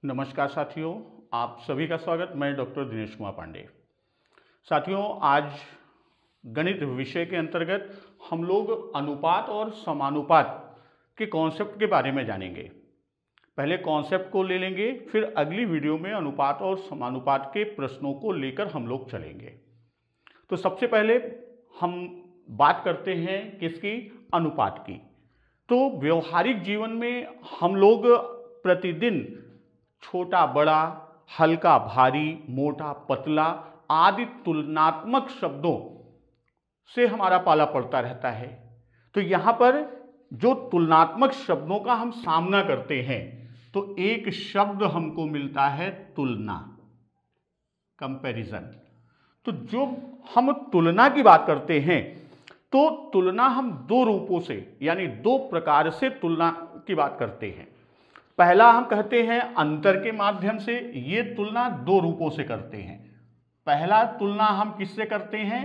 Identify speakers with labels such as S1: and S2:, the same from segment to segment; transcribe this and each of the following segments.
S1: नमस्कार साथियों, आप सभी का स्वागत। मैं डॉक्टर दिनेश कुमार पांडे। साथियों, आज गणित विषय के अंतर्गत हम लोग अनुपात और समानुपात के कॉन्सेप्ट के बारे में जानेंगे। पहले कॉन्सेप्ट को ले लेंगे, फिर अगली वीडियो में अनुपात और समानुपात के प्रश्नों को लेकर हम लोग चलेंगे। तो सबसे पहले हम बात करते हैं किसकी? अनुपात की। तो व्यवहारिक जीवन में हम लोग प्रतिदिन छोटा बड़ा, हल्का भारी, मोटा पतला आदि तुलनात्मक शब्दों से हमारा पाला पड़ता रहता है। तो यहाँ पर जो तुलनात्मक शब्दों का हम सामना करते हैं, तो एक शब्द हमको मिलता है तुलना, कंपैरिजन। तो जो हम तुलना की बात करते हैं, तो तुलना हम दो रूपों से यानी दो प्रकार से तुलना की बात करते हैं। पहला हम कहते हैं अंतर के माध्यम से। ये तुलना दो रूपों से करते हैं। पहला तुलना हम किससे करते हैं?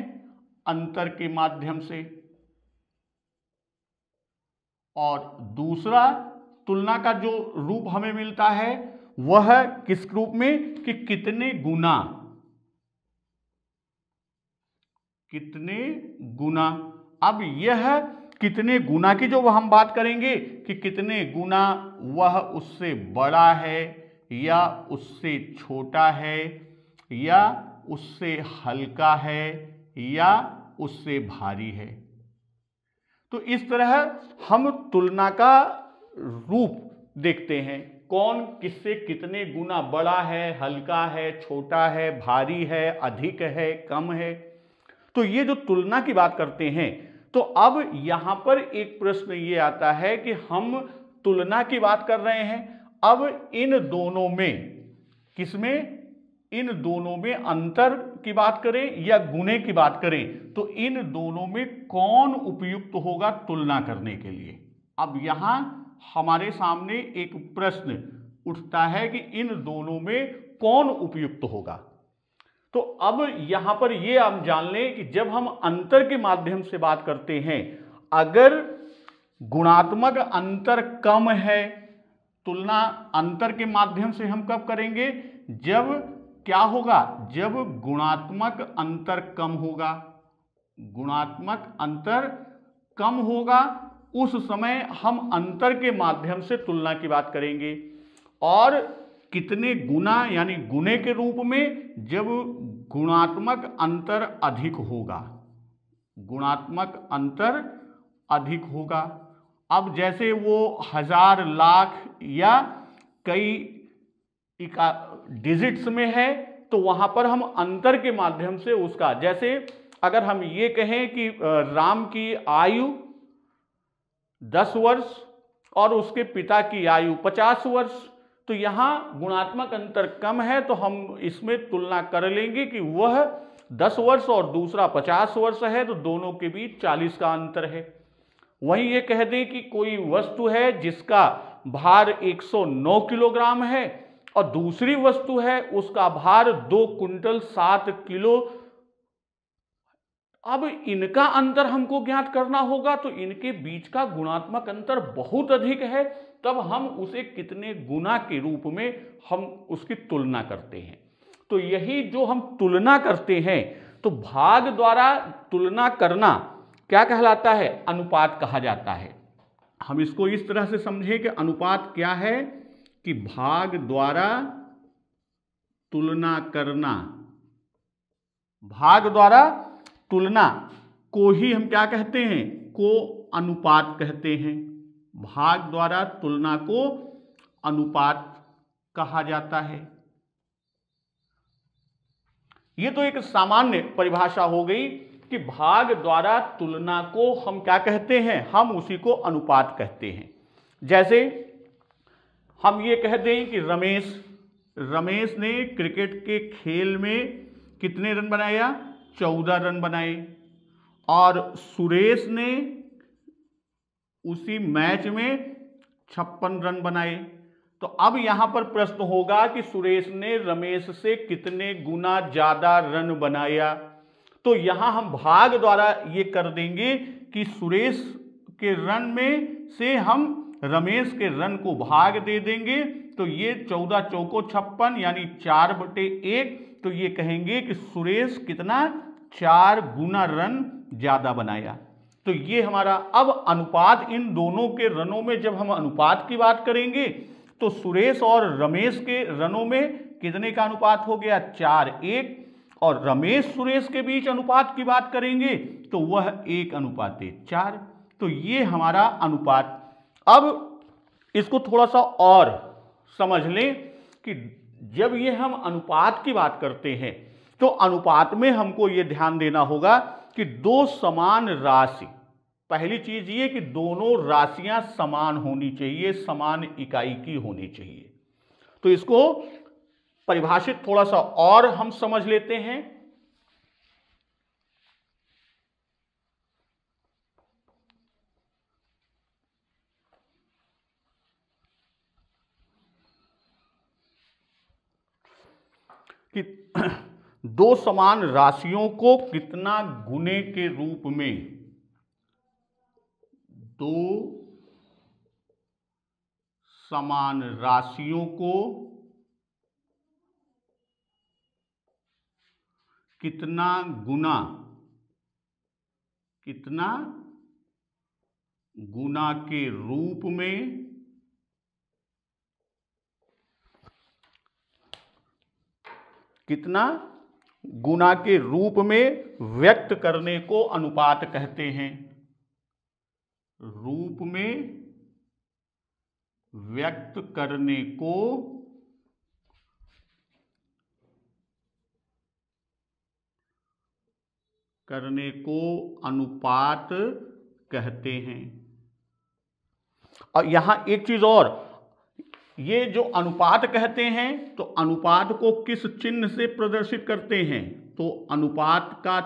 S1: अंतर के माध्यम से। और दूसरा तुलना का जो रूप हमें मिलता है वह किस रूप में? कि कितने गुना, कितने गुना। अब यह कितने गुना की जो हम बात करेंगे कि कितने गुना वह उससे बड़ा है या उससे छोटा है या उससे हल्का है या उससे भारी है। तो इस तरह हम तुलना का रूप देखते हैं। कौन किससे कितने गुना बड़ा है, हल्का है, छोटा है, भारी है, अधिक है, कम है। तो ये जो तुलना की बात करते हैं, तो अब यहां पर एक प्रश्न ये आता है कि हम तुलना की बात कर रहे हैं, अब इन दोनों में किसमें? इन दोनों में अंतर की बात करें या गुणे की बात करें, तो इन दोनों में कौन उपयुक्त होगा तुलना करने के लिए? अब यहां हमारे सामने एक प्रश्न उठता है कि इन दोनों में कौन उपयुक्त होगा। तो अब यहां पर यह हम जान लें कि जब हम अंतर के माध्यम से बात करते हैं, अगर गुणात्मक अंतर कम है, तुलना अंतर के माध्यम से हम कब करेंगे? जब क्या होगा? जब गुणात्मक अंतर कम होगा। गुणात्मक अंतर कम होगा, उस समय हम अंतर के माध्यम से तुलना की बात करेंगे। और कितने गुना यानी गुणे के रूप में जब गुणात्मक अंतर अधिक होगा। गुणात्मक अंतर अधिक होगा। अब जैसे वो हजार, लाख या कई डिजिट्स में है, तो वहां पर हम अंतर के माध्यम से उसका, जैसे अगर हम ये कहें कि राम की आयु 10 वर्ष और उसके पिता की आयु 50 वर्ष, तो यहां गुणात्मक अंतर कम है, तो हम इसमें तुलना कर लेंगे कि वह 10 वर्ष और दूसरा 50 वर्ष है, तो दोनों के बीच 40 का अंतर है। वहीं ये कह दें कि कोई वस्तु है जिसका भार 109 किलोग्राम है और दूसरी वस्तु है उसका भार 2 कुंटल 7 किलो। अब इनका अंतर हमको ज्ञात करना होगा, तो इनके बीच का गुणात्मक अंतर बहुत अधिक है, तब हम उसे कितने गुना के रूप में हम उसकी तुलना करते हैं। तो यही जो हम तुलना करते हैं, तो भाग द्वारा तुलना करना क्या कहलाता है? अनुपात कहा जाता है। हम इसको इस तरह से समझें कि अनुपात क्या है? कि भाग द्वारा तुलना करना। भाग द्वारा तुलना को ही हम क्या कहते हैं? को अनुपात कहते हैं। भाग द्वारा तुलना को अनुपात कहा जाता है। यह तो एक सामान्य परिभाषा हो गई कि भाग द्वारा तुलना को हम क्या कहते हैं? हम उसी को अनुपात कहते हैं। जैसे हम ये कह दें कि रमेश ने क्रिकेट के खेल में कितने रन बनाया? 14 रन बनाए। और सुरेश ने उसी मैच में 56 रन बनाए। तो अब यहां पर प्रश्न होगा कि सुरेश ने रमेश से कितने गुना ज्यादा रन बनाया। तो यहां हम भाग द्वारा ये कर देंगे कि सुरेश के रन में से हम रमेश के रन को भाग दे देंगे तो ये 14 चौको 56 यानी 4/1। तो ये कहेंगे कि सुरेश कितना 4 गुना रन ज्यादा बनाया। तो ये हमारा अब अनुपात इन दोनों के रनों में जब हम अनुपात की बात करेंगे तो सुरेश और रमेश के रनों में कितने का अनुपात हो गया 4:1 और रमेश सुरेश के बीच अनुपात की बात करेंगे तो वह 1:4। तो ये हमारा अनुपात। अब इसको थोड़ा सा और समझ लें कि जब ये हम अनुपात की बात करते हैं तो अनुपात में हमको ये ध्यान देना होगा कि दो समान राशि, पहली चीज ये कि दोनों राशियां समान होनी चाहिए, समान इकाई की होनी चाहिए। तो इसको परिभाषित थोड़ा सा और हम समझ लेते हैं। कि दो समान राशियों को कितना गुने के रूप में, दो समान राशियों को कितना गुना के रूप में कितना गुना के रूप में व्यक्त करने को अनुपात कहते हैं। रूप में व्यक्त करने को अनुपात कहते हैं। और यहां एक चीज और, ये जो अनुपात कहते हैं तो अनुपात को किस चिन्ह से प्रदर्शित करते हैं, तो अनुपात का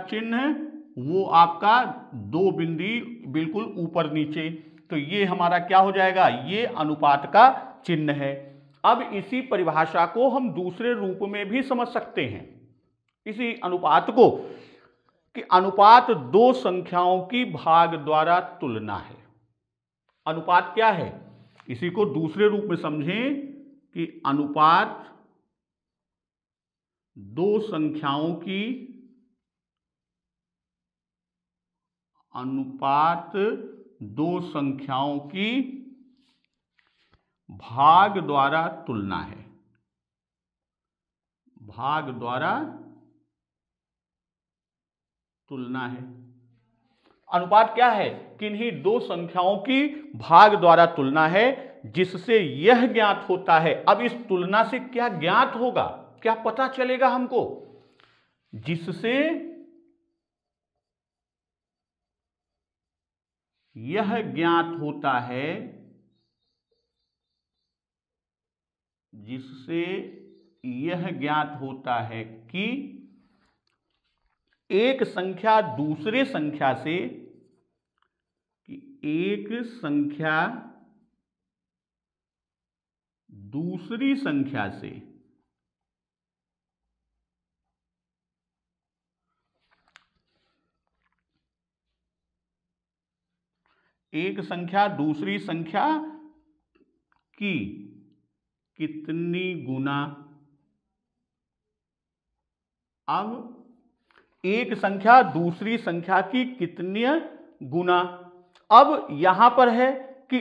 S1: चिन्ह वो आपका 2 बिंदी बिल्कुल ऊपर नीचे। तो ये हमारा क्या हो जाएगा, ये अनुपात का चिन्ह है। अब इसी परिभाषा को हम दूसरे रूप में भी समझ सकते हैं, इसी अनुपात को, कि अनुपात दो संख्याओं की भाग द्वारा तुलना है। अनुपात क्या है, इसी को दूसरे रूप में समझें कि अनुपात दो संख्याओं की भाग द्वारा तुलना है। भाग द्वारा तुलना है। अनुपात क्या है, किन्हीं दो संख्याओं की भाग द्वारा तुलना है जिससे यह ज्ञात होता है। अब इस तुलना से क्या ज्ञात होगा, क्या पता चलेगा हमको, जिससे यह ज्ञात होता है, जिससे यह ज्ञात होता है कि एक संख्या दूसरे संख्या से, कि एक संख्या दूसरी संख्या से एक संख्या दूसरी संख्या की कितनी गुना। अब एक संख्या दूसरी संख्या की कितनी गुना, अब यहां पर है कि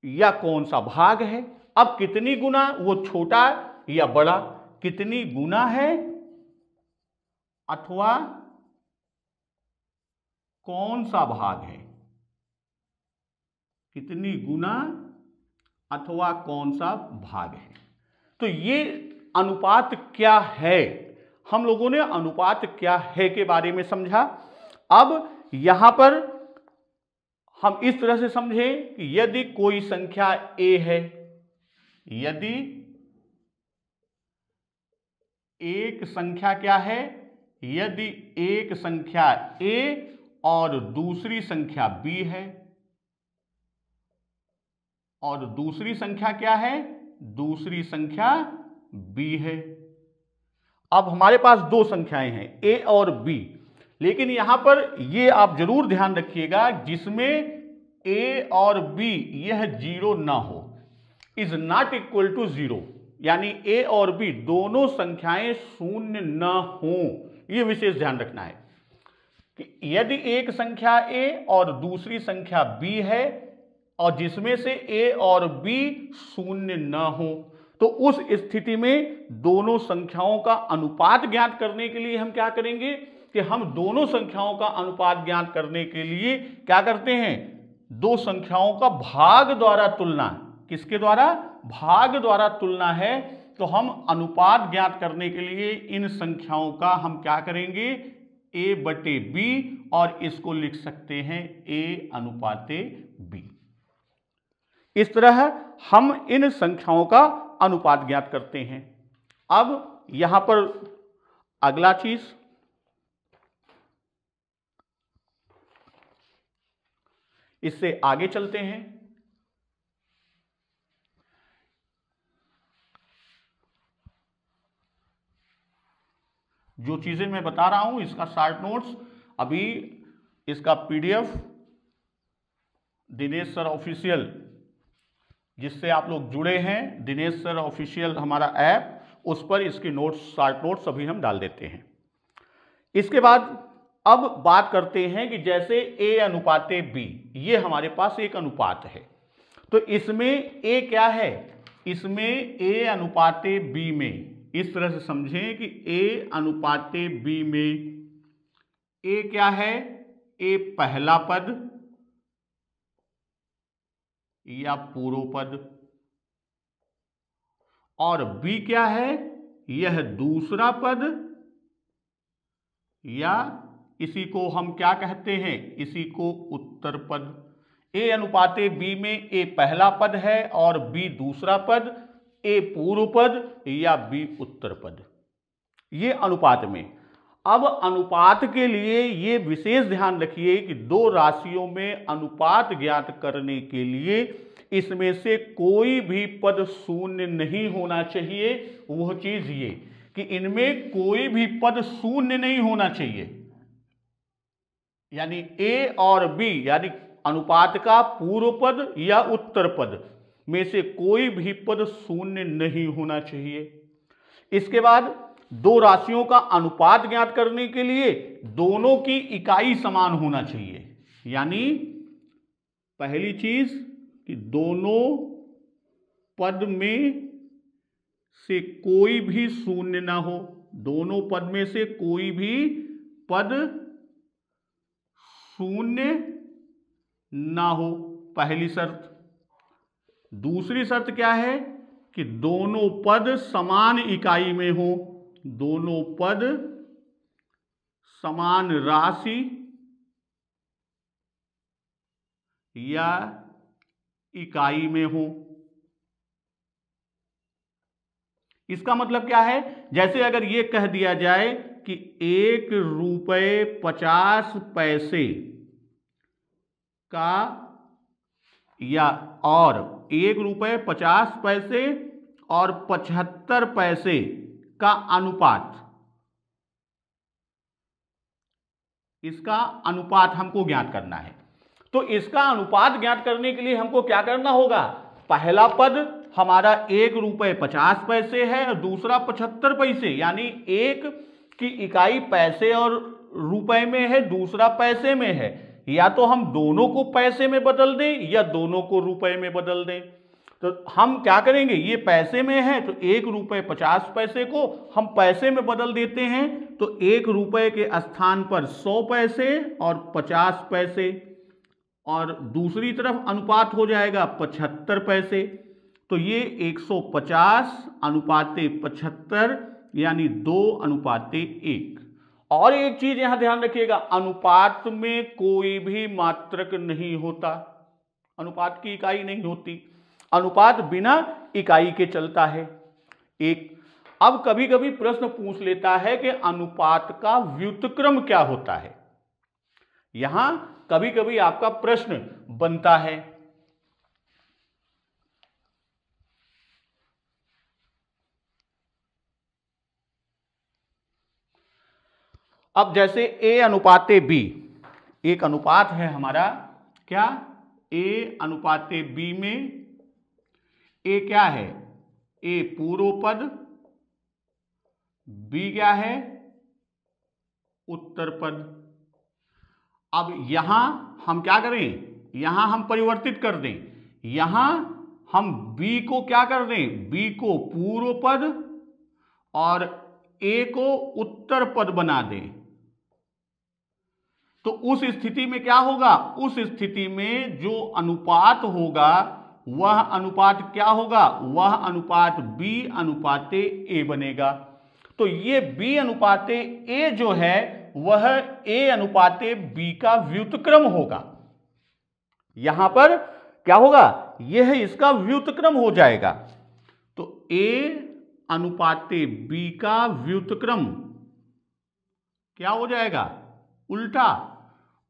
S1: यह कौन सा भाग है। अब कितनी गुना, वो छोटा या बड़ा, कितनी गुना है अथवा कौन सा भाग है, कितनी गुना अथवा कौन सा भाग है। तो ये अनुपात क्या है, हम लोगों ने अनुपात क्या है के बारे में समझा। अब यहां पर हम इस तरह से समझें कि यदि कोई संख्या a है, यदि एक संख्या क्या है, यदि एक संख्या a और दूसरी संख्या b है, और दूसरी संख्या क्या है, दूसरी संख्या b है। अब हमारे पास दो संख्याएं हैं a और b। लेकिन यहां पर ये आप जरूर ध्यान रखिएगा, जिसमें a और b यह जीरो ना हो, is not equal to zero, यानी a और b दोनों संख्याएं शून्य न हो। यह विशेष ध्यान रखना है कि यदि एक संख्या a और दूसरी संख्या b है और जिसमें से a और b शून्य न हो, तो उस स्थिति में दोनों संख्याओं का अनुपात ज्ञात करने के लिए हम क्या करेंगे कि हम दोनों संख्याओं का अनुपात ज्ञात करने के लिए क्या करते हैं, दो संख्याओं का भाग द्वारा तुलना। किसके द्वारा? भाग द्वारा तुलना है। तो हम अनुपात ज्ञात करने के लिए इन संख्याओं का हम क्या करेंगे, a बटे b, और इसको लिख सकते हैं a अनुपाते b। इस तरह हम इन संख्याओं का अनुपात ज्ञात करते हैं। अब यहां पर अगला चीज, इससे आगे चलते हैं। जो चीजें मैं बता रहा हूं इसका शॉर्ट नोट्स अभी इसका पीडीएफ दिनेश सर ऑफिशियल, जिससे आप लोग जुड़े हैं, दिनेश सर ऑफिशियल हमारा ऐप, उस पर इसके नोट्स, शॉर्ट नोट्स अभी हम डाल देते हैं। इसके बाद अब बात करते हैं कि जैसे a अनुपाते b, ये हमारे पास एक अनुपात है, तो इसमें a क्या है, इसमें a अनुपाते b में, इस तरह से समझें कि a अनुपाते b में a क्या है, a पहला पद या पूर्व पद, और b क्या है, यह दूसरा पद, या इसी को हम क्या कहते हैं, इसी को उत्तर पद। a अनुपाते b में a पहला पद है और b दूसरा पद, a पूर्व पद या b उत्तर पद, ये अनुपात में। अब अनुपात के लिए ये विशेष ध्यान रखिए कि दो राशियों में अनुपात ज्ञात करने के लिए इसमें से कोई भी पद शून्य नहीं होना चाहिए। वह चीज ये कि इनमें कोई भी पद शून्य नहीं होना चाहिए, यानी a और b, यानी अनुपात का पूर्व पद या उत्तर पद में से कोई भी पद शून्य नहीं होना चाहिए। इसके बाद दो राशियों का अनुपात ज्ञात करने के लिए दोनों की इकाई समान होना चाहिए, यानी पहली चीज कि दोनों पद में से कोई भी शून्य ना हो, दोनों पद में से कोई भी पद शून्य ना हो, पहली शर्त। दूसरी शर्त क्या है कि दोनों पद समान इकाई में हो, दोनों पद समान राशि या इकाई में हो। इसका मतलब क्या है, जैसे अगर ये कह दिया जाए कि 1 रुपये 50 का, या और 1 रुपये 50 और 75 का अनुपात, इसका अनुपात हमको ज्ञात करना है। तो इसका अनुपात ज्ञात करने के लिए हमको क्या करना होगा, पहला पद हमारा 1 रुपये 50 है और दूसरा 75 पैसे, यानी एक की इकाई पैसे और रुपए में है, दूसरा पैसे में है, या तो हम दोनों को पैसे में बदल दें या दोनों को रुपए में बदल दें। तो हम क्या करेंगे, ये पैसे में है तो 1 रुपये 50 को हम पैसे में बदल देते हैं, तो 1 रुपये के स्थान पर 100 पैसे और 50 पैसे, और दूसरी तरफ अनुपात हो जाएगा 75 पैसे। तो ये 150 अनुपाते 75, यानी 2 अनुपाते 1। और एक चीज यहां ध्यान रखिएगा, अनुपात में कोई भी मात्रक नहीं होता, अनुपात की इकाई नहीं होती, अनुपात बिना इकाई के चलता है। एक अब कभी कभी प्रश्न पूछ लेता है कि अनुपात का व्युत्क्रम क्या होता है, यहां कभी कभी आपका प्रश्न बनता है। अब जैसे A अनुपाते B, एक अनुपात है हमारा, क्या, A अनुपाते B में A क्या है, A पूर्व पद, B क्या है, उत्तर पद। अब यहां हम क्या करें, यहां हम परिवर्तित कर दें, यहां हम B को क्या कर दें, B को पूर्व पद और A को उत्तर पद बना दें। तो उस स्थिति में क्या होगा, उस स्थिति में जो अनुपात होगा वह अनुपात क्या होगा, वह अनुपात B अनुपाते A बनेगा। तो ये B अनुपाते A जो है वह A अनुपाते B का व्युत्क्रम होगा। यहां पर क्या होगा, यह इसका व्युत्क्रम हो जाएगा। तो A अनुपाते B का व्युत्क्रम क्या हो जाएगा, उल्टा,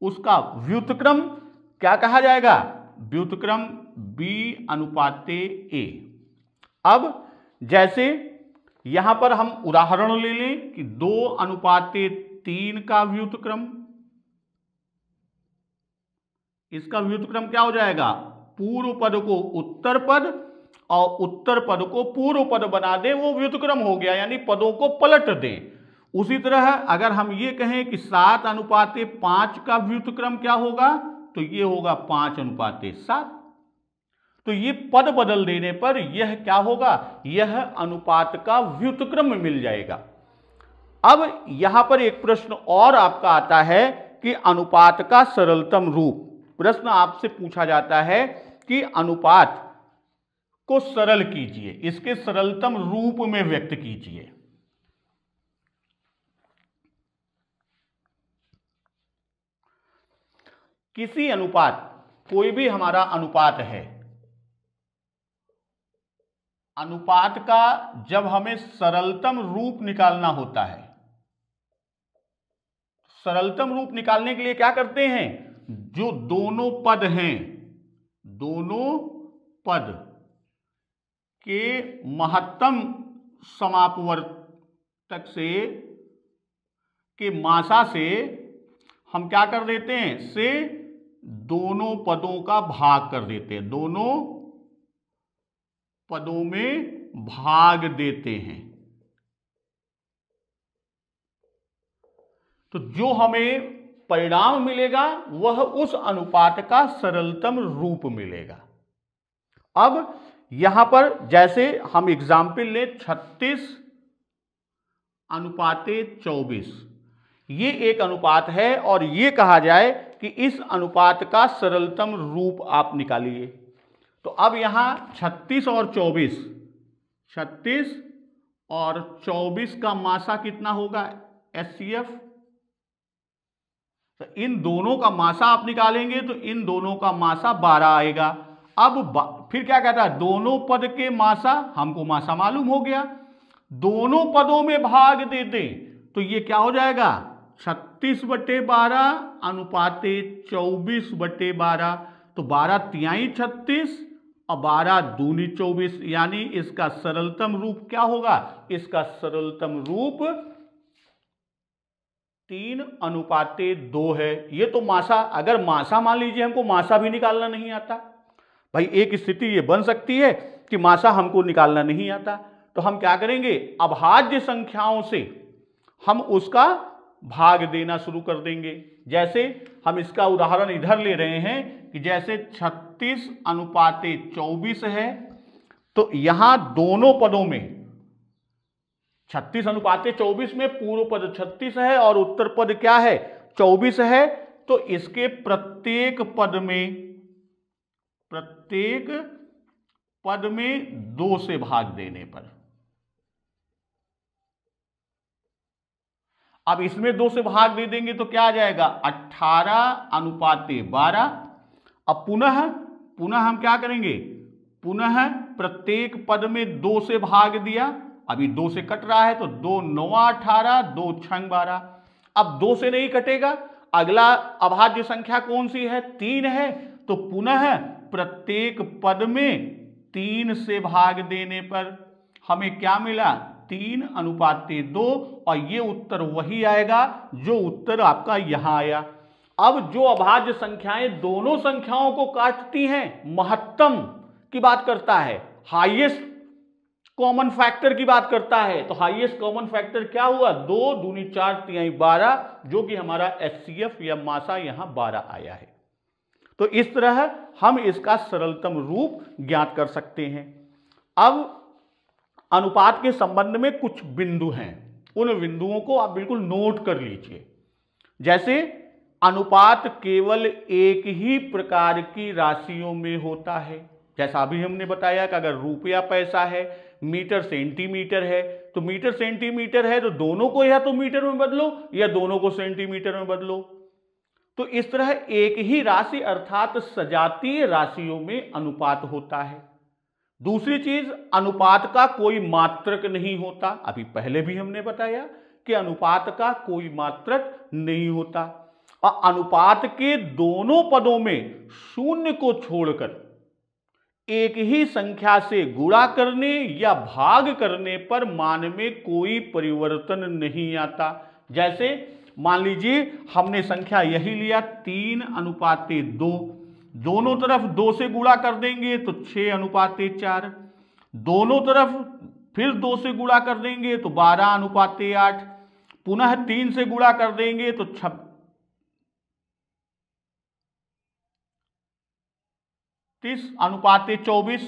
S1: उसका व्युत्क्रम क्या कहा जाएगा, व्युत्क्रम B अनुपाते A। अब जैसे यहां पर हम उदाहरण ले लें कि 2 अनुपाते 3 का व्युत्क्रम, इसका व्युत्क्रम क्या हो जाएगा, पूर्व पद को उत्तर पद और उत्तर पद को पूर्व पद बना दे, वो व्युत्क्रम हो गया, यानी पदों को पलट दें। उसी तरह अगर हम ये कहें कि 7 अनुपाते 5 का व्युत्क्रम क्या होगा, तो ये होगा 5 अनुपाते 7। तो ये पद बदल देने पर यह क्या होगा, यह अनुपात का व्युत्क्रम मिल जाएगा। अब यहां पर एक प्रश्न और आपका आता है कि अनुपात का सरलतम रूप। प्रश्न आपसे पूछा जाता है कि अनुपात को सरल कीजिए, इसके सरलतम रूप में व्यक्त कीजिए। किसी अनुपात, कोई भी हमारा अनुपात है, अनुपात का जब हमें सरलतम रूप निकालना होता है, सरलतम रूप निकालने के लिए क्या करते हैं, जो दोनों पद हैं, दोनों पद के महत्तम समापवर्तक से के मासा से हम क्या कर देते हैं, से दोनों पदों का भाग कर देते हैं, दोनों पदों में भाग देते हैं। तो जो हमें परिणाम मिलेगा वह उस अनुपात का सरलतम रूप मिलेगा। अब यहां पर जैसे हम एग्जाम्पल ले 36 अनुपाते 24, ये एक अनुपात है और ये कहा जाए कि इस अनुपात का सरलतम रूप आप निकालिए। तो अब यहां 36 और 24, 36 और 24 का मासा कितना होगा, HCF। तो इन दोनों का मासा आप निकालेंगे तो इन दोनों का मासा 12 आएगा। अब फिर क्या कहता है, दोनों पद के मासा, हमको मासा मालूम हो गया, दोनों पदों में भाग दे दें तो ये क्या हो जाएगा, 36/12 अनुपाते 24/12। तो 12 तिहाई 36 और 12 दूनी 24, यानी इसका सरलतम रूप क्या होगा, इसका सरलतम रूप 3 अनुपाते 2 है। ये तो मासा, अगर मासा मान लीजिए हमको मासा भी निकालना नहीं आता, भाई एक स्थिति ये बन सकती है कि मासा हमको निकालना नहीं आता, तो हम क्या करेंगे, अभाज्य संख्याओं से हम उसका भाग देना शुरू कर देंगे। जैसे हम इसका उदाहरण इधर ले रहे हैं कि जैसे 36 अनुपाते 24 है, तो यहां दोनों पदों में 36 अनुपाते 24 में पूर्व पद 36 है और उत्तर पद क्या है, 24 है। तो इसके प्रत्येक पद में 2 से भाग देने पर, अब इसमें 2 से भाग दे देंगे तो क्या आ जाएगा, 18 अनुपाते 12। अब पुनः हम क्या करेंगे, पुनः प्रत्येक पद में 2 से भाग दिया, अभी 2 से कट रहा है तो 2 9 18, 2 6 12। अब 2 से नहीं कटेगा, अगला अभाज्य संख्या कौन सी है, 3 है, तो पुनः प्रत्येक पद में 3 से भाग देने पर हमें क्या मिला, 3:2 और ये उत्तर वही आएगा जो उत्तर आपका यहां आया। अब जो अभाज्य संख्याएं दोनों संख्याओं को काटती हैं, महत्तम की बात करता है, हाईएस्ट कॉमन फैक्टर की बात करता है, तो हाईएस्ट कॉमन फैक्टर क्या हुआ? 2 दूनी 4 तिहाई 12, जो कि हमारा HCF या मासा यहां 12 आया है। तो इस तरह हम इसका सरलतम रूप ज्ञात कर सकते हैं। अब अनुपात के संबंध में कुछ बिंदु हैं, उन बिंदुओं को आप बिल्कुल नोट कर लीजिए। जैसे अनुपात केवल एक ही प्रकार की राशियों में होता है, जैसा अभी हमने बताया कि अगर रुपया पैसा है, मीटर सेंटीमीटर है, तो मीटर सेंटीमीटर है तो दोनों को या तो मीटर में बदलो या दोनों को सेंटीमीटर में बदलो। तो इस तरह एक ही राशि अर्थात सजातीय राशियों में अनुपात होता है। दूसरी चीज, अनुपात का कोई मात्रक नहीं होता। अभी पहले भी हमने बताया कि अनुपात का कोई मात्रक नहीं होता और अनुपात के दोनों पदों में शून्य को छोड़कर एक ही संख्या से गुणा करने या भाग करने पर मान में कोई परिवर्तन नहीं आता। जैसे मान लीजिए हमने संख्या यही लिया 3:2, दोनों तरफ 2 से गुणा कर देंगे तो 6:4, दोनों तरफ फिर 2 से गुणा कर देंगे तो 12:8, पुनः 3 से गुणा कर देंगे तो 36:24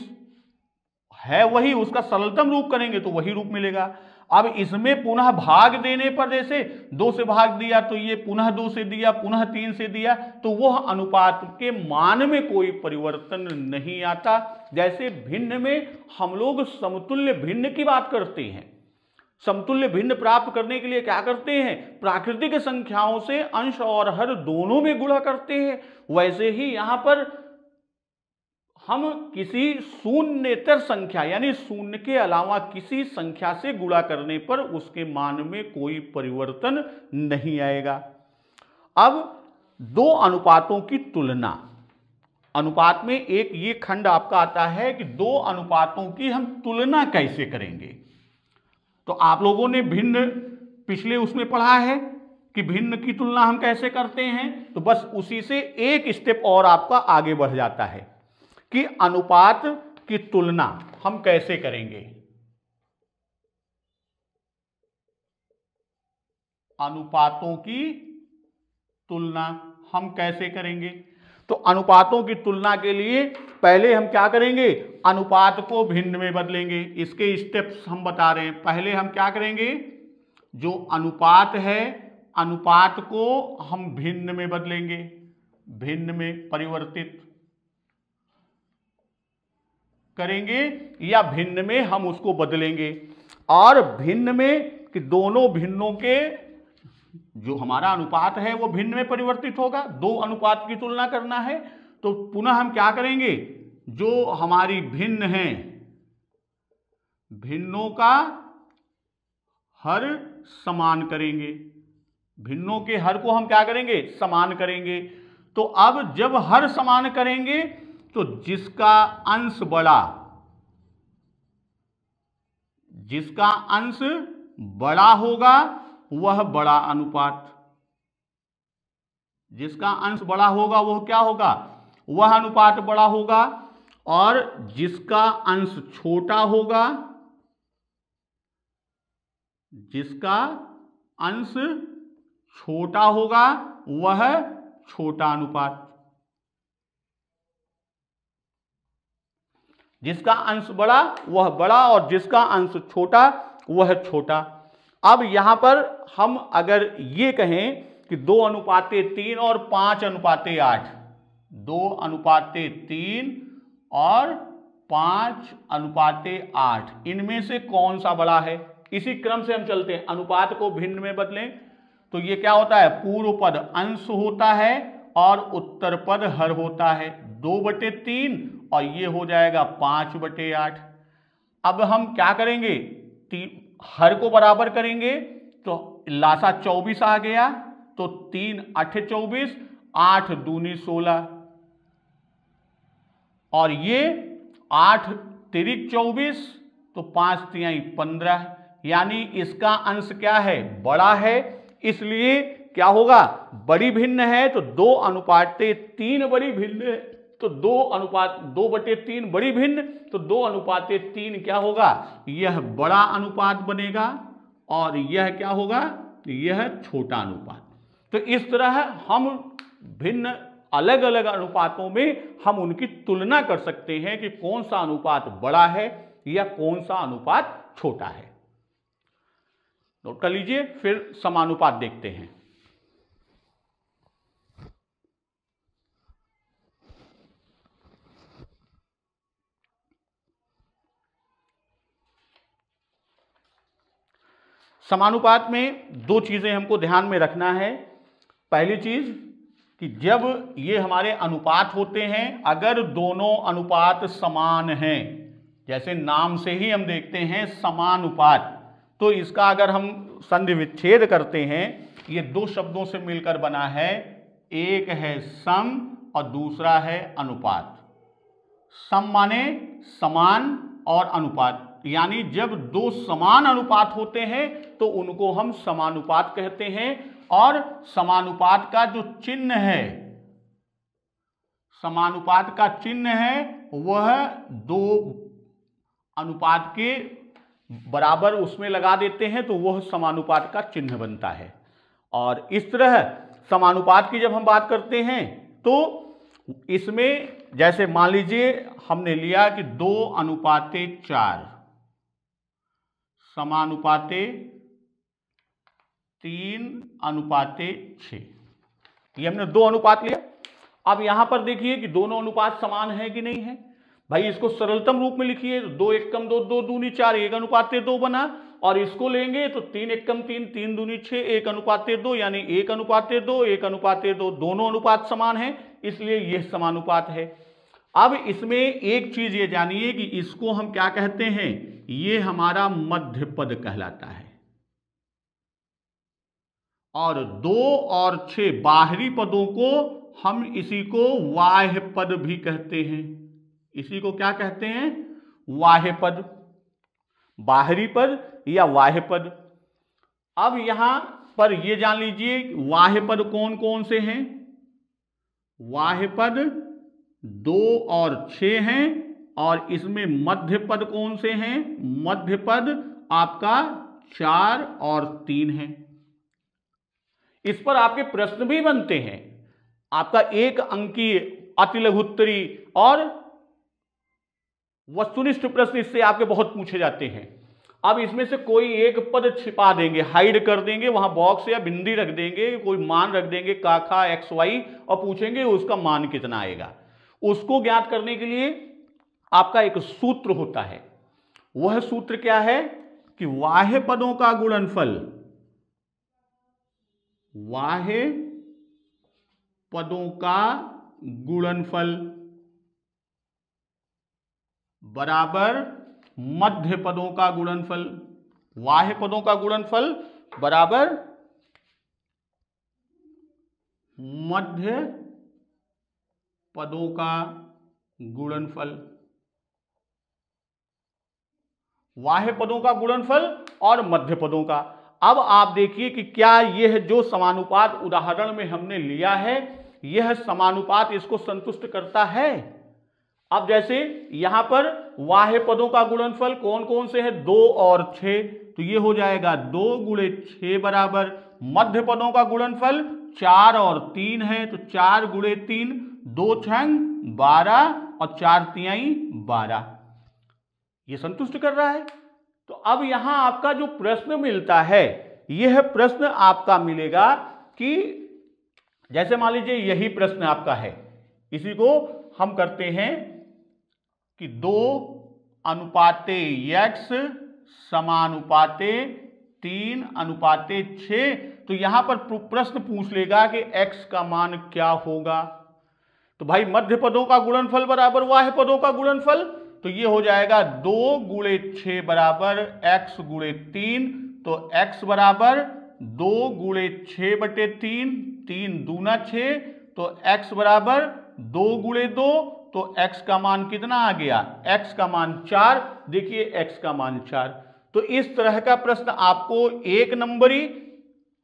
S1: है वही, उसका सरलतम रूप करेंगे तो वही रूप मिलेगा। अब इसमें पुनः भाग देने पर जैसे 2 से भाग दिया तो ये पुनः 2 से दिया, पुनः 3 से दिया, तो वह अनुपात के मान में कोई परिवर्तन नहीं आता। जैसे भिन्न में हम लोग समतुल्य भिन्न की बात करते हैं, समतुल्य भिन्न प्राप्त करने के लिए क्या करते हैं? प्राकृतिक संख्याओं से अंश और हर दोनों में गुणा करते हैं। वैसे ही यहां पर हम किसी शून्येतर संख्या यानी शून्य के अलावा किसी संख्या से गुणा करने पर उसके मान में कोई परिवर्तन नहीं आएगा। अब दो अनुपातों की तुलना, अनुपात में एक ये खंड आपका आता है कि दो अनुपातों की हम तुलना कैसे करेंगे। तो आप लोगों ने भिन्न पिछले उसमें पढ़ा है कि भिन्न की तुलना हम कैसे करते हैं, तो बस उसी से एक स्टेप और आपका आगे बढ़ जाता है कि अनुपात की तुलना हम कैसे करेंगे। अनुपातों की तुलना हम कैसे करेंगे? तो अनुपातों की तुलना के लिए पहले हम क्या करेंगे? अनुपात को भिन्न में बदलेंगे। इसके स्टेप्स हम बता रहे हैं। पहले हम क्या करेंगे? जो अनुपात है, अनुपात को हम भिन्न में बदलेंगे, भिन्न में परिवर्तित करेंगे या भिन्न में हम उसको बदलेंगे। और भिन्न में कि दोनों भिन्नों के जो हमारा अनुपात है वो भिन्न में परिवर्तित होगा। दो अनुपात की तुलना करना है तो पुनः हम क्या करेंगे? जो हमारी भिन्न है, भिन्नों का हर समान करेंगे। भिन्नों के हर को हम क्या करेंगे? समान करेंगे। तो अब जब हर समान करेंगे तो जिसका अंश बड़ा, जिसका अंश बड़ा होगा वह बड़ा अनुपात, जिसका अंश बड़ा होगा वह क्या होगा? वह अनुपात बड़ा होगा। और जिसका अंश छोटा होगा, जिसका अंश छोटा होगा वह छोटा अनुपात, जिसका अंश बड़ा वह बड़ा और जिसका अंश छोटा वह छोटा। अब यहां पर हम अगर ये कहें कि 2:3 और 5:8, 2:3 और 5:8, इनमें से कौन सा बड़ा है? इसी क्रम से हम चलते हैं। अनुपात को भिन्न में बदलें तो ये क्या होता है? पूर्व पद अंश होता है और उत्तर पद हर होता है। 2/3 और ये हो जाएगा 5/8। अब हम क्या करेंगे? हर को बराबर करेंगे तो लासा 24 आ गया, तो 3×8 = 24, 8 दूनी 16 और ये 8 × 3 = 24, तो 5 × 3 = 15। यानी इसका अंश क्या है, बड़ा है, इसलिए क्या होगा, बड़ी भिन्न है तो 2:3 बड़ी भिन्न है, तो 2:2/3 बड़ी भिन्न, तो 2:3 क्या होगा, यह बड़ा अनुपात बनेगा और यह क्या होगा, यह छोटा अनुपात। तो इस तरह हम भिन्न अलग अलग अनुपातों में हम उनकी तुलना कर सकते हैं कि कौन सा अनुपात बड़ा है या कौन सा अनुपात छोटा है। नोट कर लीजिए, फिर समानुपात देखते हैं। समानुपात में दो चीजें हमको ध्यान में रखना है। पहली चीज कि जब ये हमारे अनुपात होते हैं, अगर दोनों अनुपात समान हैं, जैसे नाम से ही हम देखते हैं समानुपात, तो इसका अगर हम संधि विच्छेद करते हैं, ये दो शब्दों से मिलकर बना है, एक है सम और दूसरा है अनुपात। सम माने समान और अनुपात, यानी जब दो समान अनुपात होते हैं तो उनको हम समानुपात कहते हैं। और समानुपात का जो चिन्ह है, समानुपात का चिन्ह है वह दो अनुपात के बराबर उसमें लगा देते हैं तो वह समानुपात का चिन्ह बनता है। और इस तरह समानुपात की जब हम बात करते हैं तो इसमें जैसे मान लीजिए हमने लिया कि 2:4 समानुपाते 3:6, ये हमने दो अनुपात लिया। अब यहां पर देखिए कि दोनों अनुपात समान है कि नहीं है। भाई इसको सरलतम रूप में लिखिए, 2 1 2 2 दूनी 4 1:2 बना, और इसको लेंगे तो 3 1 3 3 दूनी 6 1:2, यानी 1:2 1:2, दोनों अनुपात समान है, इसलिए यह समानुपात है। अब इसमें एक चीज ये जानिए कि इसको हम क्या कहते हैं, ये हमारा मध्य पद कहलाता है। और 2 और 6 बाहरी पदों को हम इसी को बाह्य पद भी कहते हैं। इसी को क्या कहते हैं, बाह्य पद, बाहरी पद या बाह्य पद। अब यहां पर ये जान लीजिए बाह्य पद कौन कौन से हैं। बाह्य पद 2 और 6 हैं, और इसमें मध्य पद कौन से हैं, मध्य पद आपका 4 और 3 है। इस पर आपके प्रश्न भी बनते हैं, आपका 1 अंकीय, अतिलघुत्तरी और वस्तुनिष्ठ प्रश्न इससे आपके बहुत पूछे जाते हैं। अब इसमें से कोई एक पद छिपा देंगे, हाइड कर देंगे, वहां बॉक्स या बिंदी रख देंगे, कोई मान रख देंगे काखा XY, और पूछेंगे उसका मान कितना आएगा। उसको ज्ञात करने के लिए आपका एक सूत्र होता है। वह सूत्र क्या है कि बाह्य पदों का गुणनफल, बाह्य पदों का गुणनफल बराबर मध्य पदों का गुणनफल। बाह्य पदों का गुणनफल बराबर मध्य पदों का गुणनफल। बाह्य पदों का गुणनफल और मध्य पदों का। अब आप देखिए कि क्या यह जो समानुपात उदाहरण में हमने लिया है, यह समानुपात इसको संतुष्ट करता है। अब जैसे यहां पर बाह्य पदों का गुणनफल कौन कौन से है, 2 और 6, तो ये हो जाएगा 2 × 6 बराबर मध्य पदों का गुणनफल 4 और 3 है, तो 4 × 3 2 छंग 12 और 4 तिहाई 12, ये संतुष्ट कर रहा है। तो अब यहां आपका जो प्रश्न मिलता है, यह प्रश्न आपका मिलेगा कि जैसे मान लीजिए यही प्रश्न आपका है, इसी को हम करते हैं कि 2:x समानुपाते 3:6, तो यहां पर प्रश्न पूछ लेगा कि x का मान क्या होगा। तो भाई मध्य पदों का गुणनफल बराबर बाह्य पदों का गुणनफल, तो ये हो जाएगा 2 × 6 बराबर x × 3, तो x बराबर 2 × 6/3, 3 दूना 6, तो x बराबर 2 × 2, तो x का मान कितना आ गया, x का मान 4। देखिए x का मान 4, तो इस तरह का प्रश्न आपको 1 नंबरी,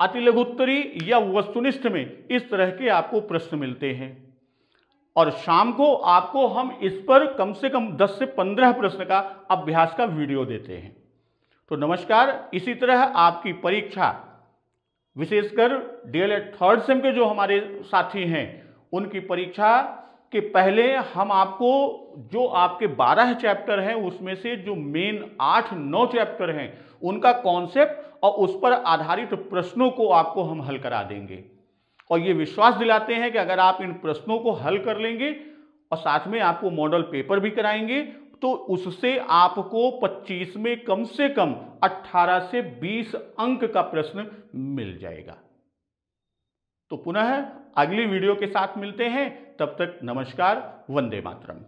S1: अति लघु उत्तरी या वस्तुनिष्ठ में इस तरह के आपको प्रश्न मिलते हैं। और शाम को आपको हम इस पर कम से कम 10 से 15 प्रश्न का अभ्यास का वीडियो देते हैं। तो नमस्कार। इसी तरह आपकी परीक्षा, विशेषकर डीएलएड 3rd सेम के जो हमारे साथी हैं, उनकी परीक्षा के पहले हम आपको जो आपके 12 चैप्टर हैं उसमें से जो मेन 8-9 चैप्टर हैं उनका कॉन्सेप्ट और उस पर आधारित प्रश्नों को आपको हम हल करा देंगे। और ये विश्वास दिलाते हैं कि अगर आप इन प्रश्नों को हल कर लेंगे और साथ में आपको मॉडल पेपर भी कराएंगे तो उससे आपको 25 में कम से कम 18 से 20 अंक का प्रश्न मिल जाएगा। तो पुनः अगली वीडियो के साथ मिलते हैं। तब तक नमस्कार। वंदे मातरम।